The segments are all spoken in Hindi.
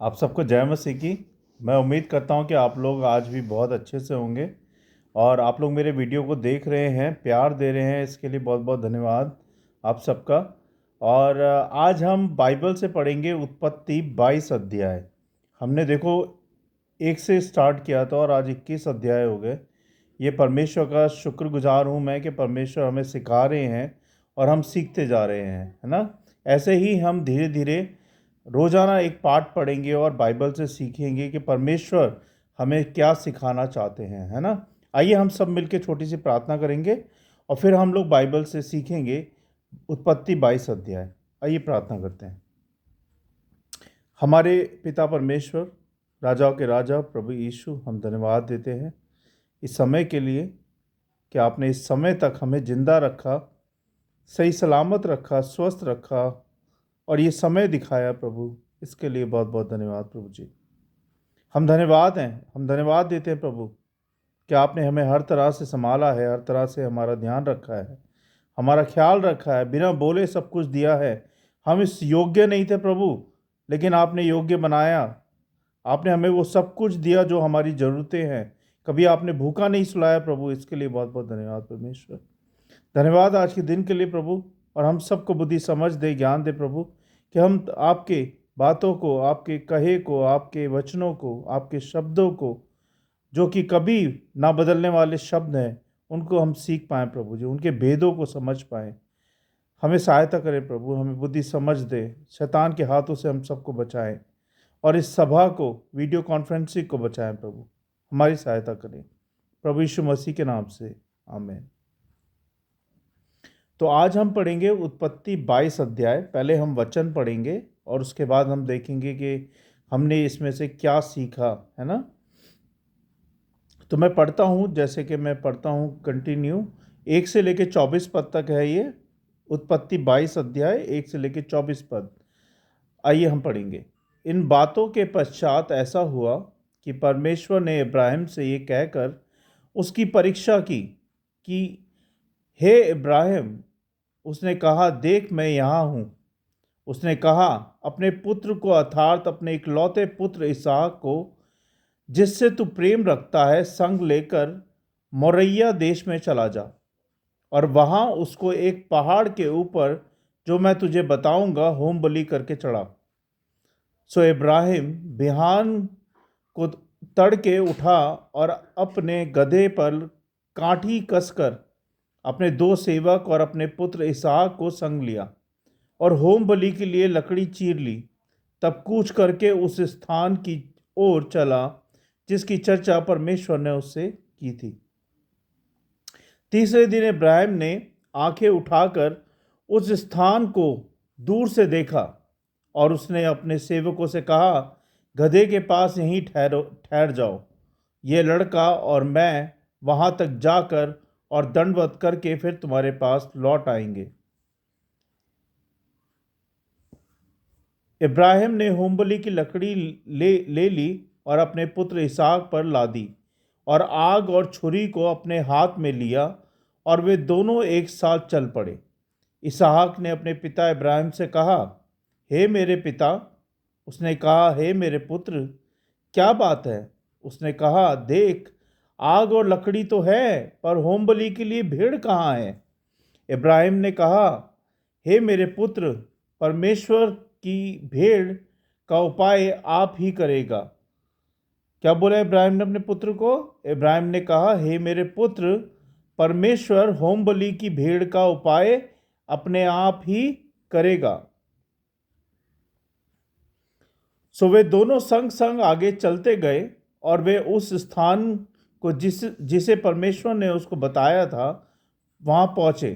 आप सबको जय मसीह की। मैं उम्मीद करता हूं कि आप लोग आज भी बहुत अच्छे से होंगे और आप लोग मेरे वीडियो को देख रहे हैं, प्यार दे रहे हैं, इसके लिए बहुत बहुत धन्यवाद आप सबका। और आज हम बाइबल से पढ़ेंगे उत्पत्ति 22 अध्याय। हमने देखो एक से स्टार्ट किया था और आज 21 अध्याय हो गए। ये परमेश्वर का शुक्रगुजार हूँ मैं कि परमेश्वर हमें सिखा रहे हैं और हम सीखते जा रहे हैं, है ना। ऐसे ही हम धीरे धीरे रोज़ाना एक पाठ पढ़ेंगे और बाइबल से सीखेंगे कि परमेश्वर हमें क्या सिखाना चाहते हैं, है ना। आइए हम सब मिलकर छोटी सी प्रार्थना करेंगे और फिर हम लोग बाइबल से सीखेंगे उत्पत्ति 22 अध्याय। आइए प्रार्थना करते हैं। हमारे पिता परमेश्वर, राजाओं के राजा प्रभु यीशु, हम धन्यवाद देते हैं इस समय के लिए कि आपने इस समय तक हमें जिंदा रखा, सही सलामत रखा, स्वस्थ रखा और ये समय दिखाया प्रभु। इसके लिए बहुत बहुत धन्यवाद प्रभु जी। हम धन्यवाद देते हैं प्रभु कि आपने हमें हर तरह से संभाला है, हर तरह से हमारा ध्यान रखा है, हमारा ख्याल रखा है, बिना बोले सब कुछ दिया है। हम इस योग्य नहीं थे प्रभु, लेकिन आपने योग्य बनाया। आपने हमें वो सब कुछ दिया जो हमारी ज़रूरतें हैं। कभी आपने भूखा नहीं सुलाया प्रभु, इसके लिए बहुत बहुत धन्यवाद परमेश्वर। धन्यवाद आज के दिन के लिए प्रभु, और हम सबको बुद्धि समझ दे, ज्ञान दे प्रभु, कि हम आपके बातों को, आपके कहे को, आपके वचनों को, आपके शब्दों को, जो कि कभी ना बदलने वाले शब्द हैं, उनको हम सीख पाएँ प्रभु जी, उनके भेदों को समझ पाएँ। हमें सहायता करें प्रभु, हमें बुद्धि समझ दे, शैतान के हाथों से हम सबको बचाएं और इस सभा को, वीडियो कॉन्फ्रेंसिंग को बचाएं प्रभु। हमारी सहायता करें प्रभु यीशु मसीह के नाम से, आमीन। तो आज हम पढ़ेंगे उत्पत्ति 22 अध्याय। पहले हम वचन पढ़ेंगे और उसके बाद हम देखेंगे कि हमने इसमें से क्या सीखा, है ना। तो मैं पढ़ता हूँ, जैसे कि मैं पढ़ता हूँ कंटिन्यू। 1 से लेकर 24 पद तक है ये उत्पत्ति 22 अध्याय, 1 से लेकर 24 पद। आइए हम पढ़ेंगे। इन बातों के पश्चात ऐसा हुआ कि परमेश्वर ने इब्राहिम से ये कहकर उसकी परीक्षा की कि हे इब्राहिम। उसने कहा, देख मैं यहाँ हूँ। उसने कहा, अपने पुत्र को अर्थात अपने इकलौते पुत्र इसहाक को, जिससे तू प्रेम रखता है, संग लेकर मोरैया देश में चला जा और वहाँ उसको एक पहाड़ के ऊपर, जो मैं तुझे बताऊंगा, होम बलि करके चढ़ा। सो इब्राहिम बिहान को तड़के उठा और अपने गधे पर काठी कसकर अपने दो सेवक और अपने पुत्र इसहाक को संग लिया और होम बलि के लिए लकड़ी चीर ली। तब कूच करके उस स्थान की ओर चला जिसकी चर्चा परमेश्वर ने उससे की थी। तीसरे दिन इब्राहिम ने आंखें उठाकर उस स्थान को दूर से देखा और उसने अपने सेवकों से कहा, गधे के पास यहीं ठहर जाओ। ये लड़का और मैं वहां तक जाकर और दंडवत करके फिर तुम्हारे पास लौट आएंगे। इब्राहिम ने होमबलि की लकड़ी ले ली और अपने पुत्र इसहाक पर लादी और आग और छुरी को अपने हाथ में लिया और वे दोनों एक साथ चल पड़े। इसहाक ने अपने पिता इब्राहिम से कहा, हे मेरे पिता। उसने कहा, हे मेरे पुत्र, क्या बात है? उसने कहा, देख, आग और लकड़ी तो है, पर होमबलि के लिए भेड़ कहाँ है? इब्राहिम ने कहा, हे मेरे पुत्र, परमेश्वर की भेड़ का उपाय आप ही करेगा। क्या बोला इब्राहिम ने अपने पुत्र को? इब्राहिम ने कहा, हे मेरे पुत्र, परमेश्वर होम बलि की भेड़ का उपाय अपने आप ही करेगा। सो वे दोनों संग संग आगे चलते गए और वे उस स्थान को जिसे परमेश्वर ने उसको बताया था, वहां पहुंचे।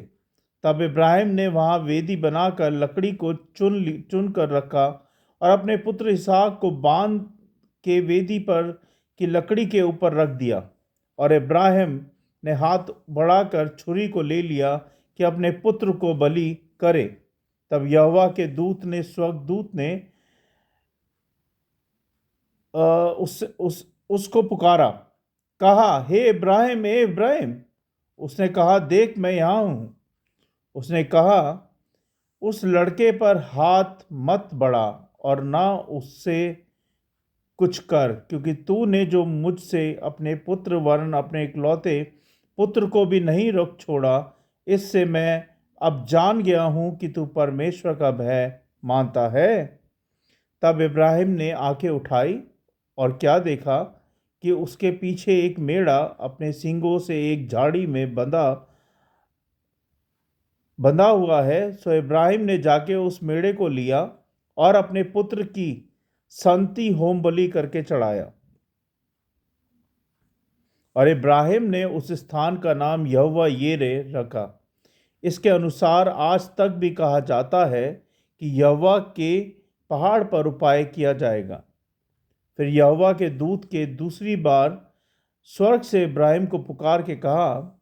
तब इब्राहिम ने वहां वेदी बनाकर लकड़ी को चुन कर रखा और अपने पुत्र इसहाक को बांध के वेदी पर की लकड़ी के ऊपर रख दिया। और इब्राहिम ने हाथ बढ़ाकर छुरी को ले लिया कि अपने पुत्र को बलि करे। तब यहोवा के स्वर्गदूत ने उसको पुकारा, कहा, हे इब्राहिम, हे इब्राहिम। उसने कहा, देख मैं यहाँ हूँ। उसने कहा, उस लड़के पर हाथ मत बढ़ा और ना उससे कुछ कर, क्योंकि तूने जो मुझसे अपने पुत्र वरन अपने इकलौते पुत्र को भी नहीं रोक छोड़ा, इससे मैं अब जान गया हूं कि तू परमेश्वर का भय मानता है। तब इब्राहिम ने आंखें उठाई और क्या देखा कि उसके पीछे एक मेढ़ा अपने सींगों से एक झाड़ी में बंधा बंधा हुआ है। सो इब्राहिम ने जाके उस मेढ़े को लिया और अपने पुत्र की शांति होम बलि करके चढ़ाया। और इब्राहिम ने उस स्थान का नाम यहोवा यीरे रखा। इसके अनुसार आज तक भी कहा जाता है कि यहोवा के पहाड़ पर उपाय किया जाएगा। फिर यहोवा के दूत के दूसरी बार स्वर्ग से इब्राहिम को पुकार के कहा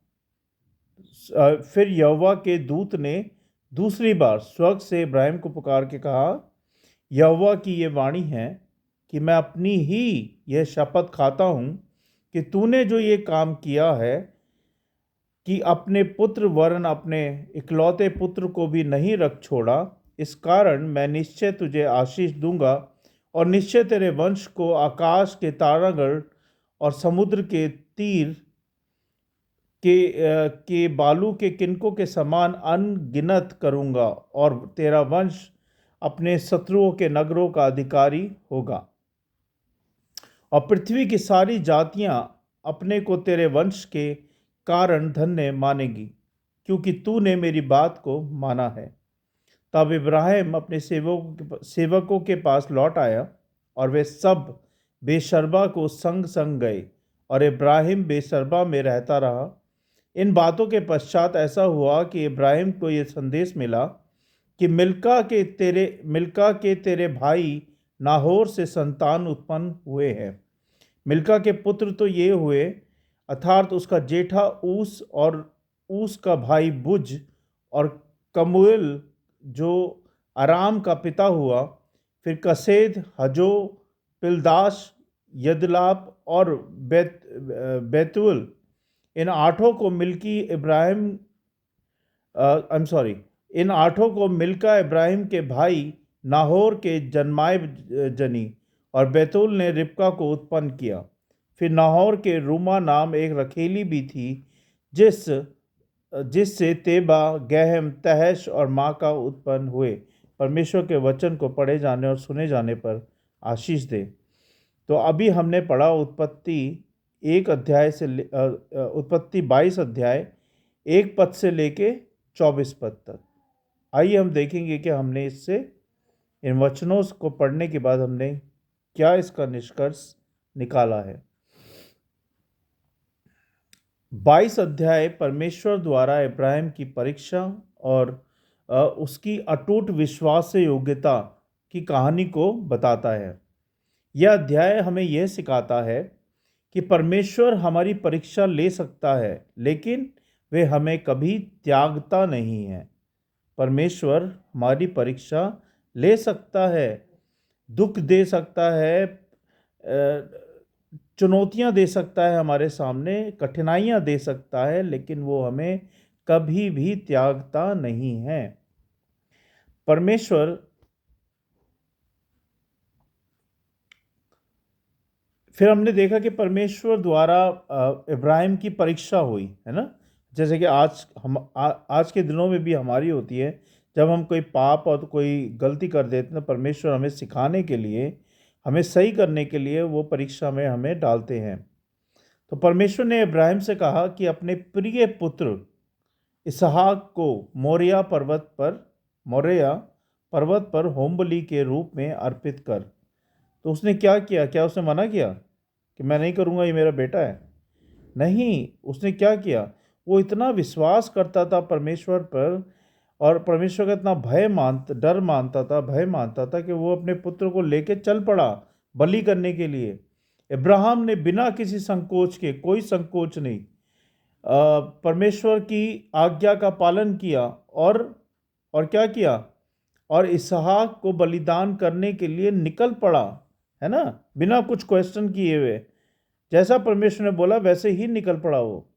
फिर यहोवा के दूत ने दूसरी बार स्वर्ग से इब्राहिम को पुकार के कहा, यहोवा की ये वाणी है कि मैं अपनी ही यह शपथ खाता हूँ कि तूने जो ये काम किया है कि अपने पुत्र वरन अपने इकलौते पुत्र को भी नहीं रख छोड़ा, इस कारण मैं निश्चय तुझे आशीष दूंगा और निश्चय तेरे वंश को आकाश के तारागण और समुद्र के तीर के बालू के किनकों के समान अनगिनत करूंगा और तेरा वंश अपने शत्रुओं के नगरों का अधिकारी होगा। और पृथ्वी की सारी जातियां अपने को तेरे वंश के कारण धन्य मानेगी, क्योंकि तूने मेरी बात को माना है। तब इब्राहिम अपने सेवकों के पास लौट आया और वे सब बेशर्बा को संग संग गए और इब्राहिम बेशर्बा में रहता रहा। इन बातों के पश्चात ऐसा हुआ कि इब्राहिम को यह संदेश मिला कि मिल्का के तेरे भाई नाहोर से संतान उत्पन्न हुए हैं। मिल्का के पुत्र तो ये हुए, अर्थात उसका जेठा ऊस और ऊस का भाई बुज और कमुएल जो अराम का पिता हुआ, फिर कसेद, हजो, पिलदाश, यदलाप और बैतुल। इन आठों को मिल्का इब्राहिम के भाई नाहोर के जन्माए जनी, और बैतूल ने रिबका को उत्पन्न किया। फिर नाहोर के रूमा नाम एक रखेली भी थी, जिससे तेबा, गहम, तहश और माका उत्पन्न हुए। परमेश्वर के वचन को पढ़े जाने और सुने जाने पर आशीष दे। तो अभी हमने पढ़ा उत्पत्ति 22 अध्याय 1 पद से लेके 24 पद तक। आइए हम देखेंगे कि हमने इससे इन वचनों को पढ़ने के बाद हमने क्या इसका निष्कर्ष निकाला है। 22 अध्याय परमेश्वर द्वारा इब्राहिम की परीक्षा और उसकी अटूट विश्वास से योग्यता की कहानी को बताता है। यह अध्याय हमें यह सिखाता है कि परमेश्वर हमारी परीक्षा ले सकता है, लेकिन वे हमें कभी त्यागता नहीं है। परमेश्वर हमारी परीक्षा ले सकता है, दुख दे सकता है, चुनौतियां दे सकता है, हमारे सामने कठिनाइयां दे सकता है, लेकिन वो हमें कभी भी त्यागता नहीं है। परमेश्वर फिर हमने देखा कि परमेश्वर द्वारा इब्राहिम की परीक्षा हुई है ना, जैसे कि आज के दिनों में भी हमारी होती है। जब हम कोई पाप और कोई गलती कर देते हैं, परमेश्वर हमें सिखाने के लिए, हमें सही करने के लिए वो परीक्षा में हमें डालते हैं। तो परमेश्वर ने इब्राहिम से कहा कि अपने प्रिय पुत्र इसहाक को मोरिया पर्वत पर होम बलि के रूप में अर्पित कर। तो उसने क्या किया? क्या उसने मना किया कि मैं नहीं करूँगा, ये मेरा बेटा है? नहीं, उसने क्या किया? वो इतना विश्वास करता था परमेश्वर पर, और परमेश्वर का इतना भय मानता था कि वो अपने पुत्र को लेके चल पड़ा बलि करने के लिए। इब्राहिम ने बिना किसी संकोच के, कोई संकोच नहीं, परमेश्वर की आज्ञा का पालन किया और क्या किया? और इसहाक को बलिदान करने के लिए निकल पड़ा, है ना, बिना कुछ क्वेश्चन किए हुए। जैसा परमेश्वर ने बोला वैसे ही निकल पड़ा वो।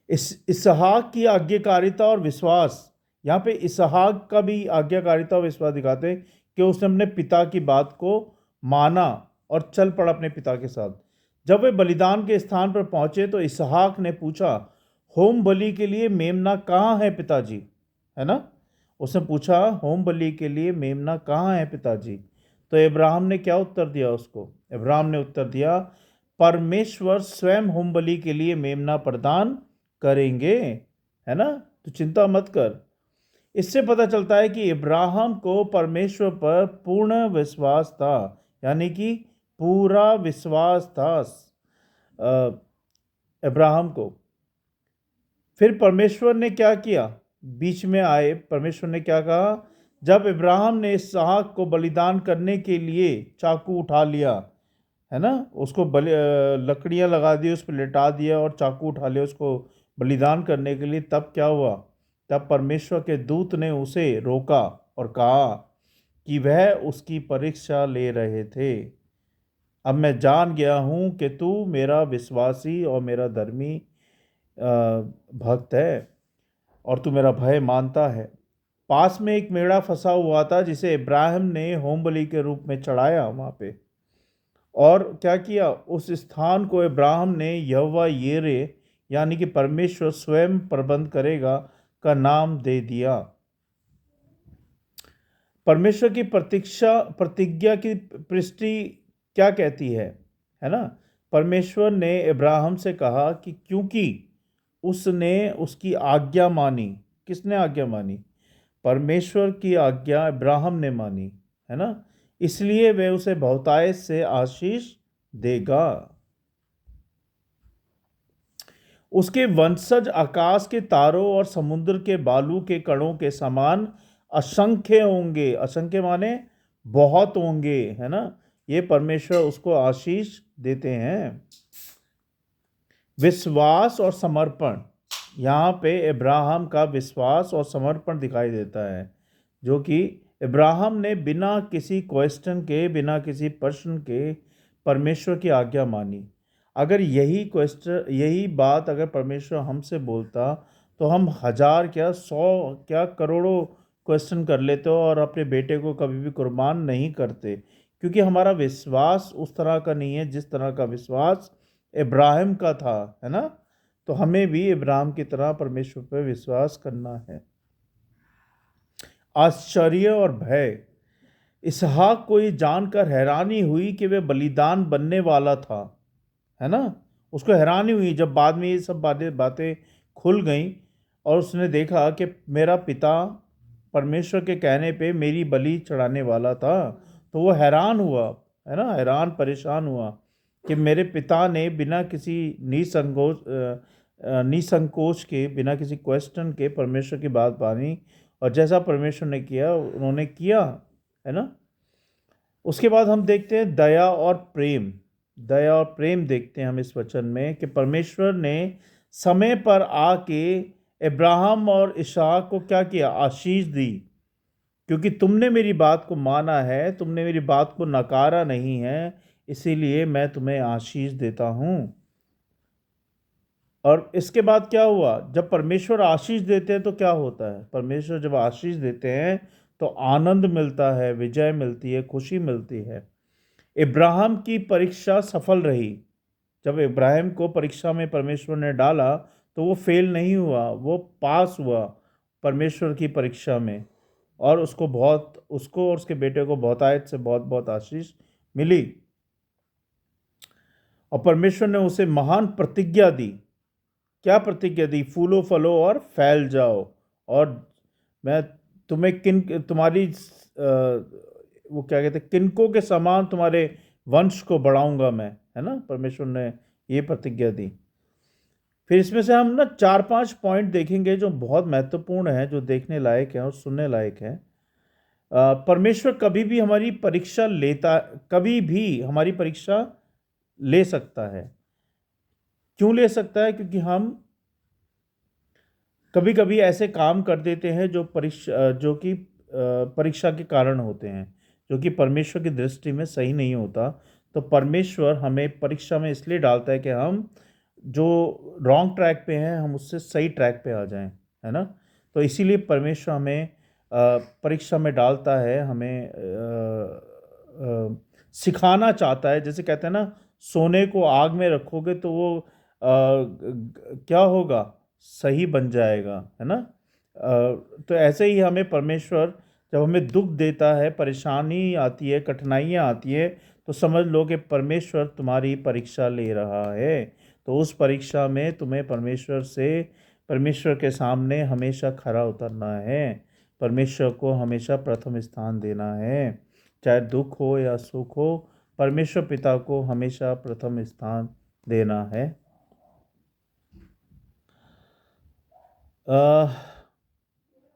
इसहाक की आज्ञाकारिता और विश्वास, यहाँ पे इसहाक का भी आज्ञाकारिता और विश्वास दिखाते हैं कि उसने अपने पिता की बात को माना और चल पड़ा अपने पिता के साथ। जब वे बलिदान के स्थान पर पहुंचे तो इसहाक ने पूछा, होम बलि के लिए मेमना कहाँ है पिताजी? है ना, उसने पूछा होम बलि के लिए मेमना कहाँ है पिताजी? तो इब्राहिम ने क्या उत्तर दिया उसको? इब्राहिम ने उत्तर दिया, परमेश्वर स्वयं होम बलि के लिए मेमना प्रदान करेंगे। है ना, तो चिंता मत कर। इससे पता चलता है कि इब्राहिम को परमेश्वर पर पूर्ण विश्वास था, यानी कि पूरा विश्वास था इब्राहिम को। फिर परमेश्वर ने क्या किया? बीच में आए परमेश्वर ने क्या कहा? जब इब्राहिम ने इसहाक को बलिदान करने के लिए चाकू उठा लिया, है ना, उसको लकड़ियां लगा दी, उस पर लिटा दिया और चाकू उठा लिया उसको बलिदान करने के लिए, तब क्या हुआ? तब परमेश्वर के दूत ने उसे रोका और कहा कि वह उसकी परीक्षा ले रहे थे। अब मैं जान गया हूं कि तू मेरा विश्वासी और मेरा धर्मी भक्त है और तू मेरा भय मानता है। पास में एक मेढ़ा फंसा हुआ था जिसे इब्राहिम ने होम बलि के रूप में चढ़ाया वहां पे। और क्या किया? उस स्थान को इब्राहिम ने यहोवा येरे, यानी कि परमेश्वर स्वयं प्रबंध करेगा, का नाम दे दिया। परमेश्वर की प्रतिज्ञा की पृष्ठि क्या कहती है ना? परमेश्वर ने इब्राहिम से कहा कि क्योंकि उसने उसकी आज्ञा मानी। किसने आज्ञा मानी? परमेश्वर की आज्ञा इब्राहिम ने मानी, है ना, इसलिए वह उसे बहुतायत से आशीष देगा। उसके वंशज आकाश के तारों और समुद्र के बालू के कणों के समान असंख्य होंगे। असंख्य माने बहुत होंगे, है ना। ये परमेश्वर उसको आशीष देते हैं। विश्वास और समर्पण, यहाँ पे इब्राहिम का विश्वास और समर्पण दिखाई देता है, जो कि इब्राहिम ने बिना किसी क्वेश्चन के, बिना किसी प्रश्न के परमेश्वर की आज्ञा मानी। अगर यही बात अगर परमेश्वर हमसे बोलता तो हम हजार क्या, 100 क्या, करोड़ों क्वेश्चन कर लेते और अपने बेटे को कभी भी कुर्बान नहीं करते, क्योंकि हमारा विश्वास उस तरह का नहीं है जिस तरह का विश्वास इब्राहिम का था, है ना। तो हमें भी इब्राहिम की तरह परमेश्वर पर विश्वास करना है। आश्चर्य और भय, इसहाक को ये जानकर हैरानी हुई कि वह बलिदान बनने वाला था, है ना। उसको हैरानी हुई जब बाद में ये सब बातें खुल गईं और उसने देखा कि मेरा पिता परमेश्वर के कहने पे मेरी बलि चढ़ाने वाला था, तो वो हैरान हुआ, है ना, हैरान परेशान हुआ कि मेरे पिता ने बिना किसी निसंकोच के, बिना किसी क्वेश्चन के परमेश्वर की बात मानी और जैसा परमेश्वर ने किया उन्होंने किया, है ना। उसके बाद हम देखते हैं दया और प्रेम। दया और प्रेम देखते हैं हम इस वचन में कि परमेश्वर ने समय पर आके इब्राहिम और इसहाक को क्या किया? आशीष दी, क्योंकि तुमने मेरी बात को माना है, तुमने मेरी बात को नकारा नहीं है, इसीलिए मैं तुम्हें आशीष देता हूं। और इसके बाद क्या हुआ? जब परमेश्वर आशीष देते हैं तो क्या होता है? परमेश्वर जब आशीष देते हैं तो आनंद मिलता है, विजय मिलती है, खुशी मिलती है। इब्राहिम की परीक्षा सफल रही। जब इब्राहिम को परीक्षा में परमेश्वर ने डाला तो वो फेल नहीं हुआ, वो पास हुआ परमेश्वर की परीक्षा में, और उसको और उसके बेटे को बहुतायत से बहुत बहुत आशीष मिली। और परमेश्वर ने उसे महान प्रतिज्ञा दी। क्या प्रतिज्ञा दी? फूलो फलो और फैल जाओ, और मैं तुम्हें तुम्हारी वो क्या कहते हैं, किनको के समान तुम्हारे वंश को बढ़ाऊंगा मैं, है ना। परमेश्वर ने ये प्रतिज्ञा दी। फिर इसमें से हम ना 4-5 पॉइंट देखेंगे जो बहुत महत्वपूर्ण है, जो देखने लायक है और सुनने लायक है। परमेश्वर कभी भी हमारी परीक्षा ले सकता है। क्यों ले सकता है? क्योंकि हम कभी कभी ऐसे काम कर देते हैं जो कि परीक्षा के कारण होते हैं, जो कि परमेश्वर की दृष्टि में सही नहीं होता। तो परमेश्वर हमें परीक्षा में इसलिए डालता है कि हम जो रॉन्ग ट्रैक पे हैं हम उससे सही ट्रैक पे आ जाएं, है ना। तो इसीलिए परमेश्वर हमें परीक्षा में डालता है, हमें सिखाना चाहता है। जैसे कहते हैं ना, सोने को आग में रखोगे तो वो क्या होगा, सही बन जाएगा, है ना। तो ऐसे ही हमें परमेश्वर जब हमें दुख देता है, परेशानी आती है, कठिनाइयाँ आती है, तो समझ लो कि परमेश्वर तुम्हारी परीक्षा ले रहा है। तो उस परीक्षा में तुम्हें परमेश्वर के सामने हमेशा खरा उतरना है, परमेश्वर को हमेशा प्रथम स्थान देना है। चाहे दुख हो या सुख हो, परमेश्वर पिता को हमेशा प्रथम स्थान देना है।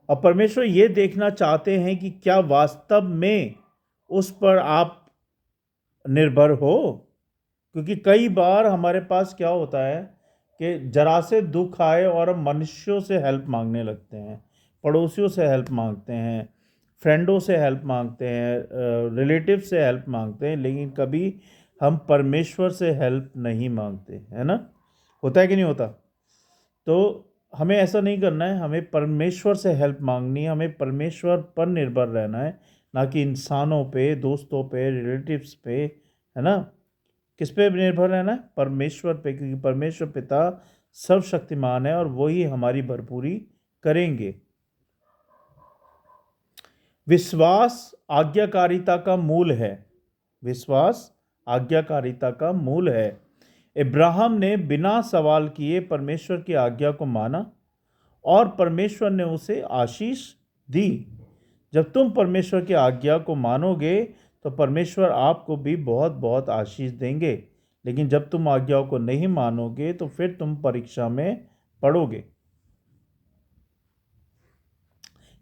और परमेश्वर ये देखना चाहते हैं कि क्या वास्तव में उस पर आप निर्भर हो। क्योंकि कई बार हमारे पास क्या होता है कि जरा से दुख आए और हम मनुष्यों से हेल्प मांगने लगते हैं, पड़ोसियों से हेल्प मांगते हैं, फ्रेंडों से हेल्प मांगते हैं, रिलेटिव से हेल्प मांगते हैं, लेकिन कभी हम परमेश्वर से हेल्प नहीं मांगते, है ना। होता है कि नहीं होता। तो हमें ऐसा नहीं करना है, हमें परमेश्वर से हेल्प मांगनी है, हमें परमेश्वर पर निर्भर रहना है, ना कि इंसानों पे, दोस्तों पे, रिलेटिव्स पे, है ना। किस पे निर्भर रहना है, परमेश्वर पे, क्योंकि परमेश्वर पिता सर्वशक्तिमान है और वही हमारी भरपूरी करेंगे। विश्वास आज्ञाकारिता का मूल है। विश्वास आज्ञाकारिता का मूल है। इब्राहिम ने बिना सवाल किए परमेश्वर की आज्ञा को माना और परमेश्वर ने उसे आशीष दी। जब तुम परमेश्वर की आज्ञा को मानोगे तो परमेश्वर आपको भी बहुत बहुत आशीष देंगे। लेकिन जब तुम आज्ञाओं को नहीं मानोगे तो फिर तुम परीक्षा में पड़ोगे।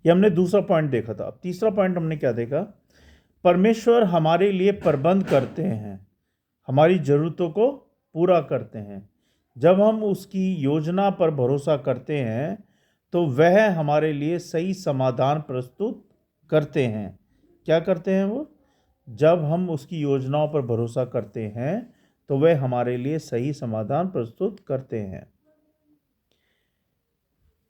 ये हमने दूसरा पॉइंट देखा था। अब तीसरा पॉइंट हमने क्या देखा, परमेश्वर हमारे लिए प्रबंध करते हैं, हमारी ज़रूरतों को पूरा करते हैं। जब हम उसकी योजना पर भरोसा करते हैं तो वह हमारे लिए सही समाधान प्रस्तुत करते हैं। क्या करते हैं वो, जब हम उसकी योजनाओं पर भरोसा करते हैं तो वह हमारे लिए सही समाधान प्रस्तुत करते हैं।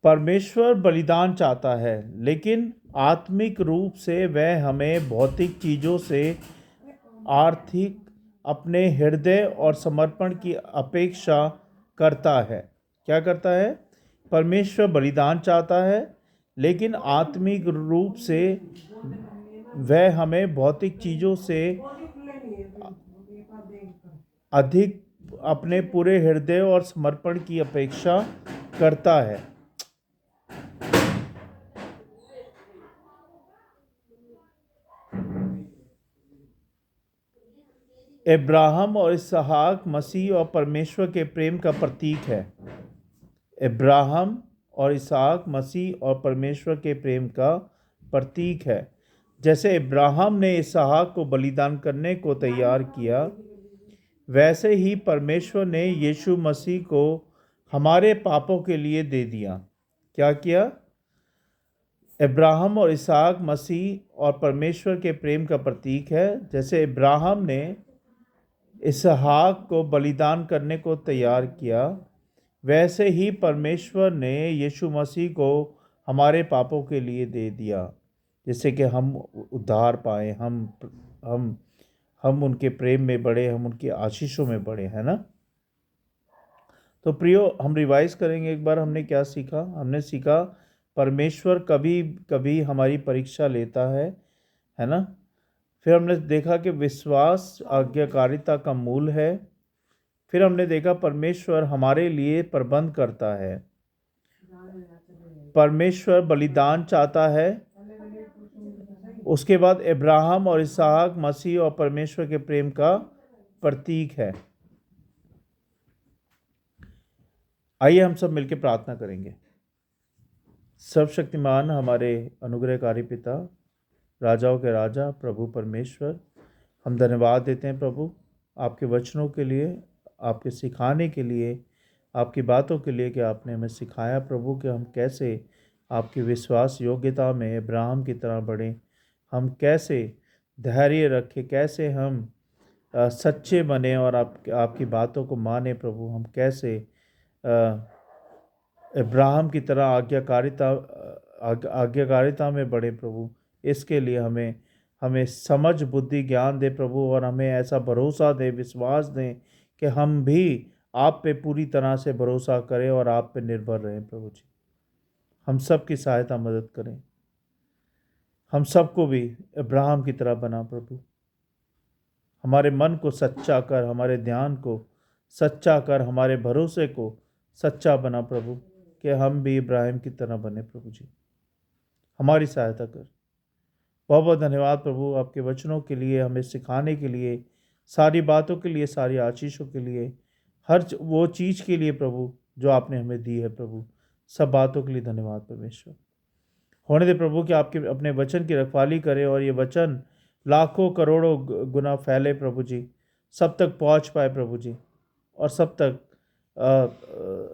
परमेश्वर बलिदान चाहता है, लेकिन आत्मिक रूप से वह हमें भौतिक चीज़ों से आर्थिक अपने हृदय और समर्पण की अपेक्षा करता है। क्या करता है, परमेश्वर बलिदान चाहता है, लेकिन आत्मिक रूप से वह हमें भौतिक चीज़ों से अधिक अपने पूरे हृदय और समर्पण की अपेक्षा करता है। इब्राहिम और इसहाक मसीह और परमेश्वर के प्रेम का प्रतीक है। इब्राहिम और इसहाक मसीह और परमेश्वर के प्रेम का प्रतीक है। जैसे इब्राहिम ने इसहाक को बलिदान करने को तैयार किया, वैसे ही परमेश्वर ने यीशु मसीह को हमारे पापों के लिए दे दिया। क्या किया, इब्राहिम और इसहाक मसीह और परमेश्वर के प्रेम का प्रतीक है। जैसे इब्राहिम ने इसहाक को बलिदान करने को तैयार किया, वैसे ही परमेश्वर ने यीशु मसीह को हमारे पापों के लिए दे दिया, जिससे कि हम उद्धार पाए, हम हम उनके प्रेम में बढ़े, हम उनकी आशीषों में बढ़े, है ना। तो प्रियो, हम रिवाइज करेंगे एक बार। हमने क्या सीखा, हमने सीखा परमेश्वर कभी कभी हमारी परीक्षा लेता है ना। फिर हमने देखा कि विश्वास आज्ञाकारिता का मूल है। फिर हमने देखा परमेश्वर हमारे लिए प्रबंध करता है, परमेश्वर बलिदान चाहता है। उसके बाद इब्राहिम और इसहाक मसीह और परमेश्वर के प्रेम का प्रतीक है। आइए हम सब मिलकर प्रार्थना करेंगे। सर्वशक्तिमान हमारे अनुग्रहकारी पिता, राजाओं के राजा, प्रभु परमेश्वर, हम धन्यवाद देते हैं प्रभु आपके वचनों के लिए, आपके सिखाने के लिए, आपकी बातों के लिए कि आपने हमें सिखाया प्रभु कि हम कैसे आपकी विश्वास योग्यता में इब्राहिम की तरह बढ़ें, हम कैसे धैर्य रखें, कैसे हम सच्चे बने और आपकी बातों को माने प्रभु, हम कैसे इब्राहिम की तरह आज्ञाकारिता में बढ़े प्रभु। इसके लिए हमें हमें समझ बुद्धि ज्ञान दे प्रभु, और हमें ऐसा भरोसा दे, विश्वास दें कि हम भी आप पे पूरी तरह से भरोसा करें और आप पे निर्भर रहें प्रभु जी। हम सब की सहायता मदद करें, हम सबको भी अब्राहम की तरह बना प्रभु। हमारे मन को सच्चा कर, हमारे ध्यान को सच्चा कर, हमारे भरोसे को सच्चा बना प्रभु, कि हम भी इब्राहिम की तरह बने प्रभु जी। हमारी सहायता कर। बहुत बहुत धन्यवाद प्रभु आपके वचनों के लिए, हमें सिखाने के लिए, सारी बातों के लिए, सारी आशीषों के लिए, वो चीज़ के लिए प्रभु जो आपने हमें दी है प्रभु। सब बातों के लिए धन्यवाद परमेश्वर। होने दे प्रभु कि आपके अपने वचन की रखवाली करें और ये वचन लाखों करोड़ों गुना फैले प्रभु जी, सब तक पहुंच पाए प्रभु जी, और सब तक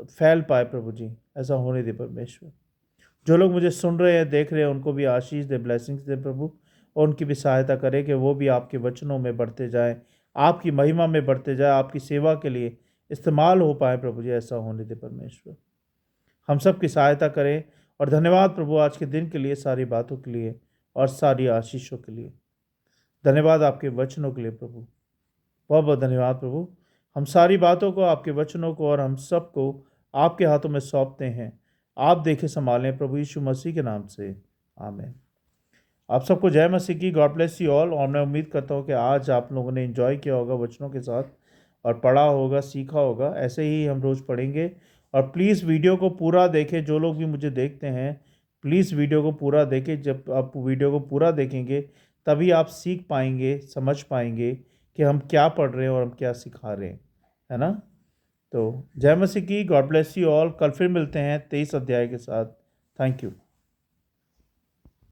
फैल पाए प्रभु जी। ऐसा होने दे परमेश्वर। जो लोग मुझे सुन रहे हैं, देख रहे हैं, उनको भी आशीष दे, ब्लेसिंग्स दे प्रभु, और उनकी भी सहायता करें कि वो भी आपके वचनों में बढ़ते जाएं, आपकी महिमा में बढ़ते जाए, आपकी सेवा के लिए इस्तेमाल हो पाए प्रभु जी। ऐसा होने दे परमेश्वर। हम सब की सहायता करें, और धन्यवाद प्रभु आज के दिन के लिए, सारी बातों के लिए और सारी आशीषों के लिए। धन्यवाद आपके वचनों के लिए प्रभु। बहुत बहुत धन्यवाद प्रभु। हम सारी बातों को, आपके वचनों को और हम सबको आपके हाथों में सौंपते हैं। आप देखें, संभालें प्रभु यीशु मसीह के नाम से, आमीन। आप सबको जय मसीह की। God bless you all. और मैं उम्मीद करता हूँ कि आज आप लोगों ने एंजॉय किया होगा वचनों के साथ, और पढ़ा होगा, सीखा होगा। ऐसे ही हम रोज़ पढ़ेंगे। और प्लीज़ वीडियो को पूरा देखें। जो लोग भी मुझे देखते हैं, प्लीज़ वीडियो को पूरा देखें। जब आप वीडियो को पूरा देखेंगे तभी आप सीख पाएंगे, समझ पाएंगे कि हम क्या पढ़ रहे हैं और हम क्या सिखा रहे हैं, है ना। तो जय मसीह की। God bless you all. कल फिर मिलते हैं 23 अध्याय के साथ। Thank you.